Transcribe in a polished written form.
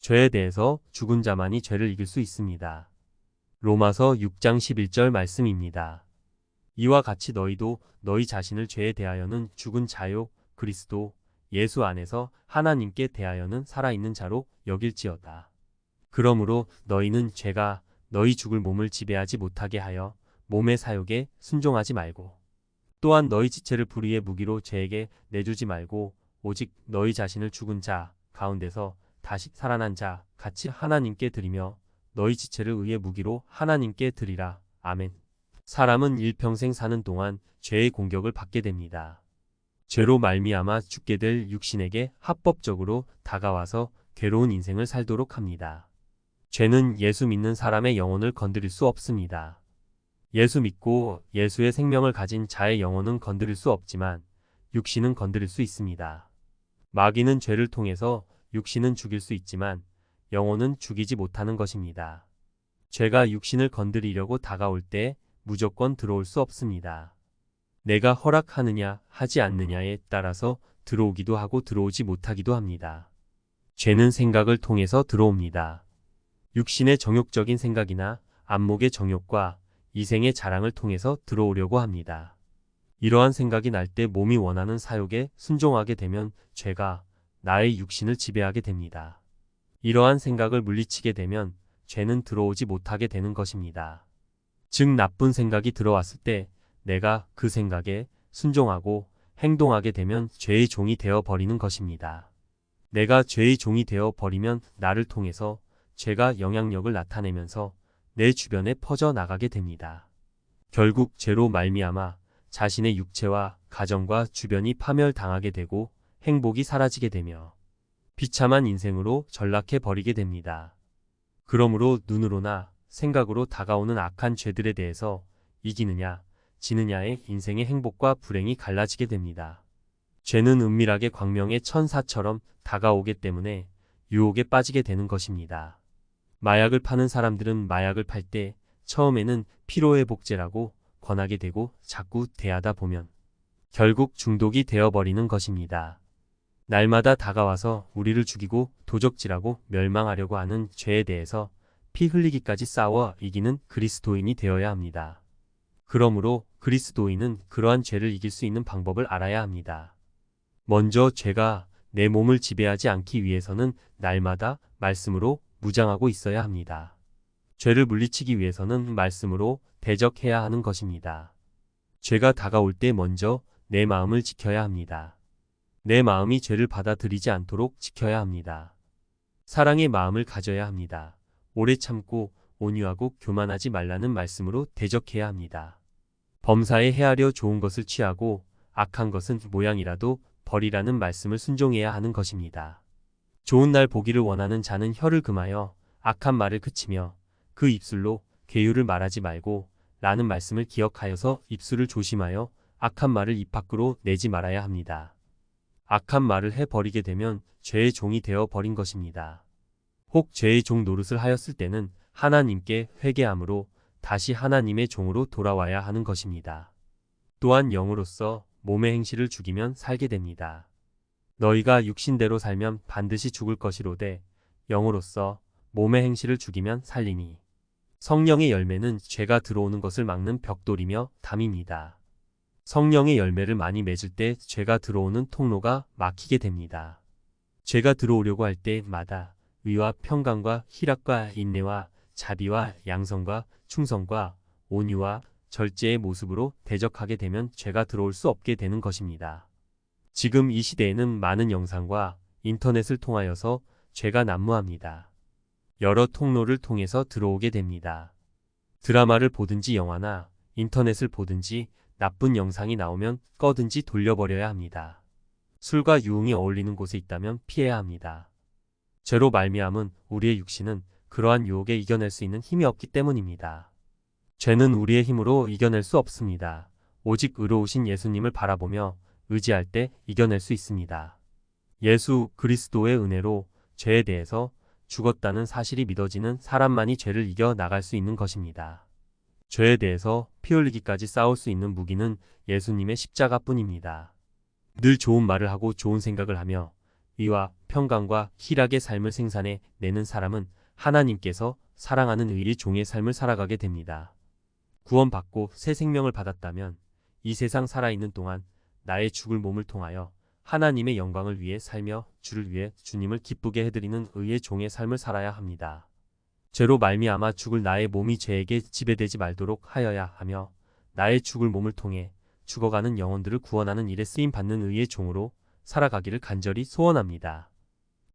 죄에 대해서 죽은 자만이 죄를 이길 수 있습니다. 로마서 6장 11절 말씀입니다. 이와 같이 너희도 너희 자신을 죄에 대하여는 죽은 자요 그리스도 예수 안에서 하나님께 대하여는 살아있는 자로 여길지어다. 그러므로 너희는 죄가 너희 죽을 몸을 지배하지 못하게 하여 몸의 사욕에 순종하지 말고 또한 너희 지체를 불의의 무기로 죄에게 내주지 말고 오직 너희 자신을 죽은 자 가운데서 다시 살아난 자 같이 하나님께 드리며 너희 지체를 의의 무기로 하나님께 드리라. 아멘. 사람은 일평생 사는 동안 죄의 공격을 받게 됩니다. 죄로 말미암아 죽게 될 육신에게 합법적으로 다가와서 괴로운 인생을 살도록 합니다. 죄는 예수 믿는 사람의 영혼을 건드릴 수 없습니다. 예수 믿고 예수의 생명을 가진 자의 영혼은 건드릴 수 없지만 육신은 건드릴 수 있습니다. 마귀는 죄를 통해서 육신은 죽일 수 있지만 영혼은 죽이지 못하는 것입니다. 죄가 육신을 건드리려고 다가올 때 무조건 들어올 수 없습니다. 내가 허락하느냐 하지 않느냐에 따라서 들어오기도 하고 들어오지 못하기도 합니다. 죄는 생각을 통해서 들어옵니다. 육신의 정욕적인 생각이나 안목의 정욕과 이생의 자랑을 통해서 들어오려고 합니다. 이러한 생각이 날 때 몸이 원하는 사욕에 순종하게 되면 죄가 나의 육신을 지배하게 됩니다. 이러한 생각을 물리치게 되면 죄는 들어오지 못하게 되는 것입니다. 즉 나쁜 생각이 들어왔을 때 내가 그 생각에 순종하고 행동하게 되면 죄의 종이 되어 버리는 것입니다. 내가 죄의 종이 되어 버리면 나를 통해서 죄가 영향력을 나타내면서 내 주변에 퍼져 나가게 됩니다. 결국 죄로 말미암아 자신의 육체와 가정과 주변이 파멸당하게 되고 행복이 사라지게 되며 비참한 인생으로 전락해 버리게 됩니다. 그러므로 눈으로나 생각으로 다가오는 악한 죄들에 대해서 이기느냐 지느냐의 인생의 행복과 불행이 갈라지게 됩니다. 죄는 은밀하게 광명의 천사처럼 다가오기 때문에 유혹에 빠지게 되는 것입니다. 마약을 파는 사람들은 마약을 팔 때 처음에는 피로회복제라고 권하게 되고 자꾸 대하다 보면 결국 중독이 되어버리는 것입니다. 날마다 다가와서 우리를 죽이고 도적질하고 멸망하려고 하는 죄에 대해서 피 흘리기까지 싸워 이기는 그리스도인이 되어야 합니다. 그러므로 그리스도인은 그러한 죄를 이길 수 있는 방법을 알아야 합니다. 먼저 죄가 내 몸을 지배하지 않기 위해서는 날마다 말씀으로 무장하고 있어야 합니다. 죄를 물리치기 위해서는 말씀으로 대적해야 하는 것입니다. 죄가 다가올 때 먼저 내 마음을 지켜야 합니다. 내 마음이 죄를 받아들이지 않도록 지켜야 합니다. 사랑의 마음을 가져야 합니다. 오래 참고 온유하고 교만하지 말라는 말씀으로 대적해야 합니다. 범사에 헤아려 좋은 것을 취하고 악한 것은 모양이라도 버리라는 말씀을 순종해야 하는 것입니다. 좋은 날 보기를 원하는 자는 혀를 금하여 악한 말을 그치며 그 입술로 괴유를 말하지 말고 라는 말씀을 기억하여서 입술을 조심하여 악한 말을 입 밖으로 내지 말아야 합니다. 악한 말을 해버리게 되면 죄의 종이 되어 버린 것입니다. 혹 죄의 종 노릇을 하였을 때는 하나님께 회개함으로 다시 하나님의 종으로 돌아와야 하는 것입니다. 또한 영으로서 몸의 행실을 죽이면 살게 됩니다. 너희가 육신대로 살면 반드시 죽을 것이로되 영으로서 몸의 행실을 죽이면 살리니 성령의 열매는 죄가 들어오는 것을 막는 벽돌이며 담입니다. 성령의 열매를 많이 맺을 때 죄가 들어오는 통로가 막히게 됩니다. 죄가 들어오려고 할 때마다 의와 평강과 희락과 인내와 자비와 양성과 충성과 온유와 절제의 모습으로 대적하게 되면 죄가 들어올 수 없게 되는 것입니다. 지금 이 시대에는 많은 영상과 인터넷을 통하여서 죄가 난무합니다. 여러 통로를 통해서 들어오게 됩니다. 드라마를 보든지 영화나 인터넷을 보든지 나쁜 영상이 나오면 꺼든지 돌려버려야 합니다. 술과 유흥이 어울리는 곳에 있다면 피해야 합니다. 죄로 말미암은 우리의 육신은 그러한 유혹에 이겨낼 수 있는 힘이 없기 때문입니다. 죄는 우리의 힘으로 이겨낼 수 없습니다. 오직 의로우신 예수님을 바라보며 의지할 때 이겨낼 수 있습니다. 예수 그리스도의 은혜로 죄에 대해서 죽었다는 사실이 믿어지는 사람만이 죄를 이겨 나갈 수 있는 것입니다. 죄에 대해서 피 흘리기까지 싸울 수 있는 무기는 예수님의 십자가뿐입니다. 늘 좋은 말을 하고 좋은 생각을 하며 의와 평강과 희락의 삶을 생산해 내는 사람은 하나님께서 사랑하는 의의 종의 삶을 살아가게 됩니다. 구원받고 새 생명을 받았다면 이 세상 살아있는 동안 나의 죽을 몸을 통하여 하나님의 영광을 위해 살며 주를 위해 주님을 기쁘게 해드리는 의의 종의 삶을 살아야 합니다. 죄로 말미암아 죽을 나의 몸이 죄에게 지배되지 말도록 하여야 하며 나의 죽을 몸을 통해 죽어가는 영혼들을 구원하는 일에 쓰임받는 의의 종으로 살아가기를 간절히 소원합니다.